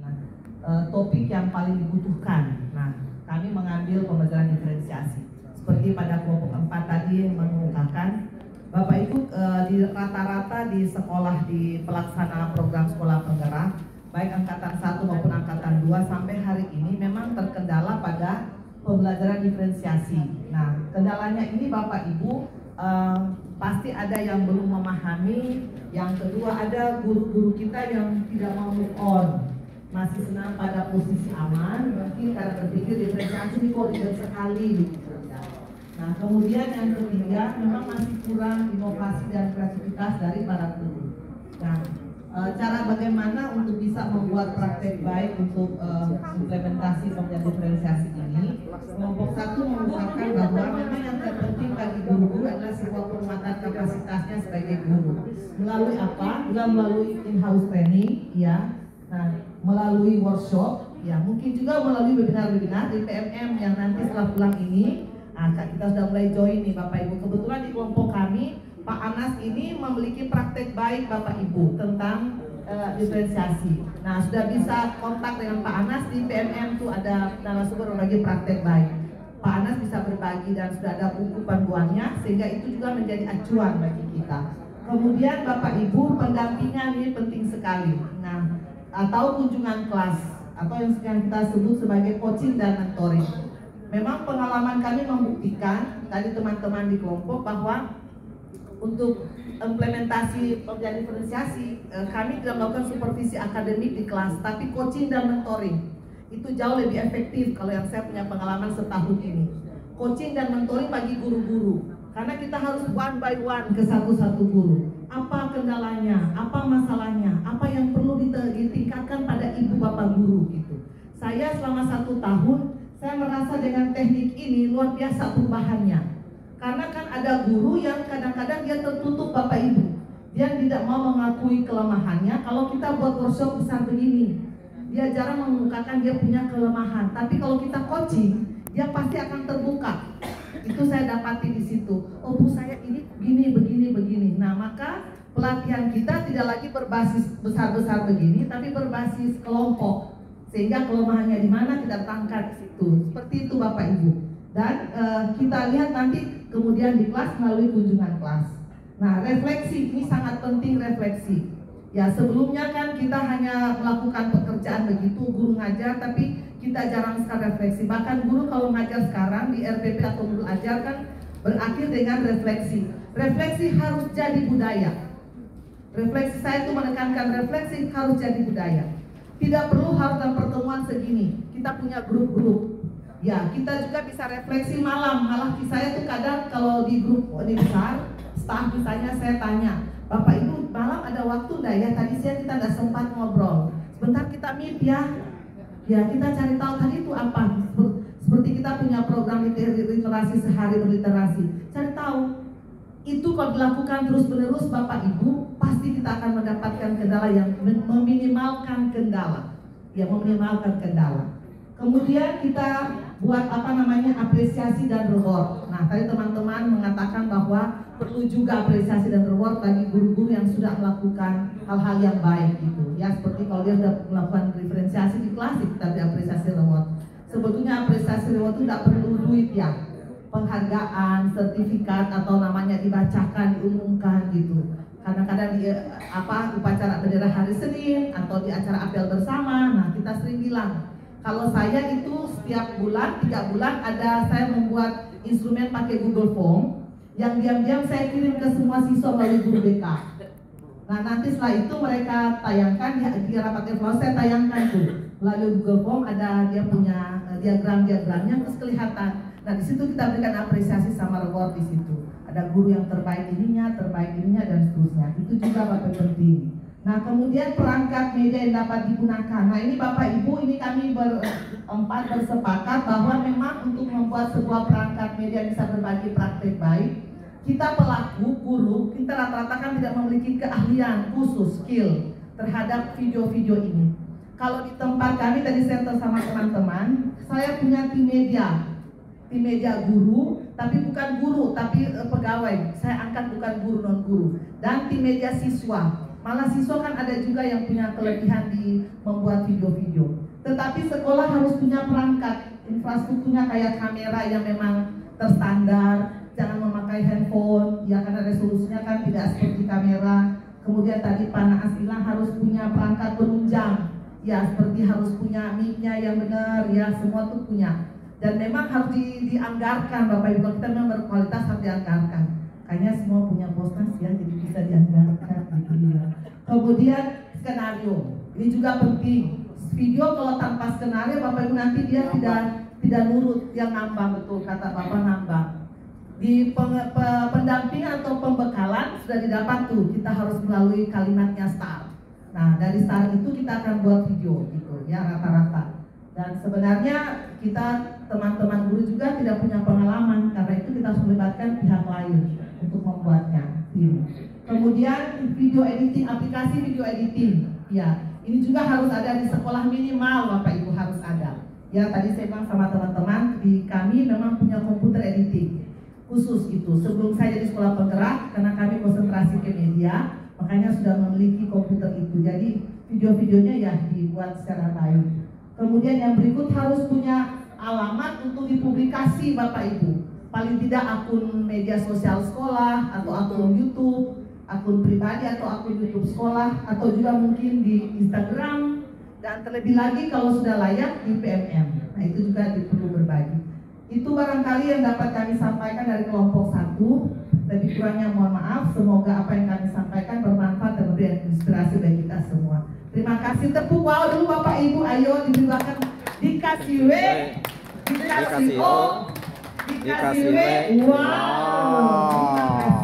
Nah, topik yang paling dibutuhkan. Nah, kami mengambil pembelajaran diferensiasi. Seperti pada kelompok 4 tadi mengungkapkan, Bapak Ibu di rata-rata di sekolah di pelaksana program sekolah penggerak, baik angkatan 1 maupun angkatan 2 sampai hari ini memang terkendala pada pembelajaran diferensiasi. Nah, kendalanya ini Bapak Ibu pasti ada yang belum memahami. Yang kedua, ada guru-guru kita yang tidak mau move on, masih senang pada posisi aman, mungkin karena berpikir diferensiasi ini kok ribet sekali gitu. Nah, kemudian yang ketiga, memang masih kurang inovasi dan kreativitas dari para guru. Nah, cara bagaimana untuk bisa membuat praktek baik untuk implementasi pembelajaran diferensiasi ini, kelompok 1 mengungkapkan bahwa memang yang terpenting bagi guru adalah sebuah penguatan kapasitasnya sebagai guru. Melalui apa? Melalui in-house training, ya. Nah, melalui workshop, ya, mungkin juga melalui webinar-webinar di PMM yang nanti setelah pulang ini. Nah, kita sudah mulai join nih Bapak Ibu. Kebetulan di kelompok kami, Pak Anas ini memiliki praktek baik Bapak Ibu tentang diferensiasi. Nah, sudah bisa kontak dengan Pak Anas di PMM tuh ada narasumber berbagi praktek baik. Pak Anas bisa berbagi dan sudah ada buku panduannya sehingga itu juga menjadi acuan bagi kita. Kemudian Bapak Ibu, pendampingan ini penting sekali. Nah, atau kunjungan kelas atau yang sekarang kita sebut sebagai coaching dan mentoring. Memang pengalaman kami membuktikan tadi teman-teman di kelompok bahwa untuk implementasi pembelajaran diferensiasi kami tidak melakukan supervisi akademik di kelas, tapi coaching dan mentoring itu jauh lebih efektif kalau yang saya punya pengalaman setahun ini. Coaching dan mentoring bagi guru-guru, karena kita harus one by one ke satu-satu guru. Apa kendalanya, apa masalahnya, apa yang perlu ditingkatkan pada ibu bapak guru gitu. Saya selama 1 tahun saya merasa dengan teknik ini luar biasa perubahannya. Karena kan ada guru yang kadang-kadang dia tertutup Bapak Ibu. Dia tidak mau mengakui kelemahannya. Kalau kita buat workshop besar begini, dia jarang mengungkapkan dia punya kelemahan. Tapi kalau kita coaching, dia pasti akan terbuka. Itu saya dapati di situ. Oh Bu, saya ini begini. Nah, maka pelatihan kita tidak lagi berbasis besar-besar begini, tapi berbasis kelompok. Sehingga kelemahannya di mana kita tangkap di situ. Seperti itu Bapak Ibu. Dan kita lihat nanti kemudian di kelas melalui kunjungan kelas. Nah, refleksi ini sangat penting, refleksi. Ya, sebelumnya kan kita hanya melakukan pekerjaan begitu, guru ngajar, tapi kita jarang sekali refleksi. Bahkan guru kalau ngajar sekarang di RPP atau guru ajar kan berakhir dengan refleksi. Refleksi harus jadi budaya. Refleksi saya itu menekankan refleksi harus jadi budaya. Tidak perlu harus dalam pertemuan segini. Kita punya grup-grup. Ya, kita juga bisa refleksi malam. Malah saya tuh kadang kalau di grup ini besar, staff misalnya saya tanya, Bapak Ibu malam ada waktu enggak ya? Tadi siang kita nggak sempat ngobrol. Sebentar kita meet ya. Ya, kita cari tahu tadi itu apa. Seperti kita punya program literasi sehari berliterasi. Cari tahu. Itu kalau dilakukan terus-menerus Bapak Ibu, pasti kita akan mendapatkan kendala yang meminimalkan kendala. Ya, meminimalkan kendala. Kemudian kita buat apresiasi dan reward. Nah, tadi teman-teman mengatakan bahwa perlu juga apresiasi dan reward bagi guru-guru yang sudah melakukan hal-hal yang baik gitu. Ya, seperti kalau dia sudah melakukan diferensiasi di kelas, kita beri apresiasi reward. Sebetulnya apresiasi reward itu tidak perlu duit ya. Penghargaan, sertifikat atau namanya dibacakan, diumumkan gitu. Kadang-kadang di upacara bendera hari Senin atau di acara apel bersama. Nah, kita sering bilang kalau saya itu setiap bulan 3 bulan saya membuat instrumen pakai Google Form yang diam-diam saya kirim ke semua siswa melalui guru BK. Nah, nanti setelah itu mereka tayangkan di rapat evaluasi, saya tayangkan tuh melalui Google Form, ada dia punya diagram-diagramnya terus kelihatan. Nah, di situ kita berikan apresiasi sama reward di situ. Ada guru yang terbaik ininya dan seterusnya. Itu juga Bapak penting. Nah, kemudian perangkat media yang dapat digunakan. Nah, ini Bapak Ibu, ini kami berempat bersepakat bahwa memang untuk membuat sebuah perangkat media bisa berbagi praktek baik, kita pelaku guru, kita rata-rata kan tidak memiliki keahlian khusus, skill terhadap video-video ini. Kalau di tempat kami tadi saya bersama teman-teman, saya punya tim media guru, tapi bukan guru, tapi pegawai. Saya angkat bukan guru, non guru, dan tim media siswa. Malah siswa kan ada juga yang punya kelebihan di membuat video-video. Tetapi sekolah harus punya perangkat, infrastrukturnya kayak kamera yang memang terstandar, jangan memakai handphone, ya karena resolusinya kan tidak seperti kamera. Kemudian tadi Pak Naas bilang harus punya perangkat penunjang, ya seperti harus punya mic-nya yang benar, ya semua tuh punya. Dan memang harus dianggarkan Bapak Ibu, kalau kita memang berkualitas harus dianggarkan. Kayaknya semua punya postas ya, jadi bisa dianggarkan gitu ya. Kemudian skenario, ini juga penting. Video kalau tanpa skenario Bapak Ibu nanti dia tidak nurut, dia ngambang, betul kata Bapak, ngambang. Di pendampingan atau pembekalan sudah didapat tuh, kita harus melalui kalimatnya STAR. Nah dari STAR itu kita akan buat video gitu ya rata-rata. Dan sebenarnya kita teman-teman guru juga tidak punya pengalaman, karena itu kita harus melibatkan pihak lain untuk membuatnya. Kemudian video editing, aplikasi video editing, ya ini juga harus ada di sekolah minimal Bapak Ibu, harus ada. Ya tadi saya bilang sama teman-teman, di kami memang punya komputer editing khusus itu. Sebelum saya jadi sekolah penggerak, karena kami konsentrasi ke media, makanya sudah memiliki komputer itu. Jadi video-videonya ya dibuat secara baik. Kemudian yang berikut harus punya alamat untuk dipublikasi Bapak Ibu. Paling tidak akun media sosial sekolah atau akun YouTube, akun pribadi atau akun YouTube sekolah, atau juga mungkin di Instagram, dan terlebih lagi kalau sudah layak di PMM. Nah itu juga perlu berbagi. Itu barangkali yang dapat kami sampaikan dari kelompok 1. Lebih kurangnya mohon maaf. Semoga apa yang kami sampaikan bermanfaat dan memberi inspirasi bagi kita semua. Terima kasih. Tepuk wow dulu Bapak Ibu. Ayo diberikan, dikasih W, dikasih O, dikasih W. Wow.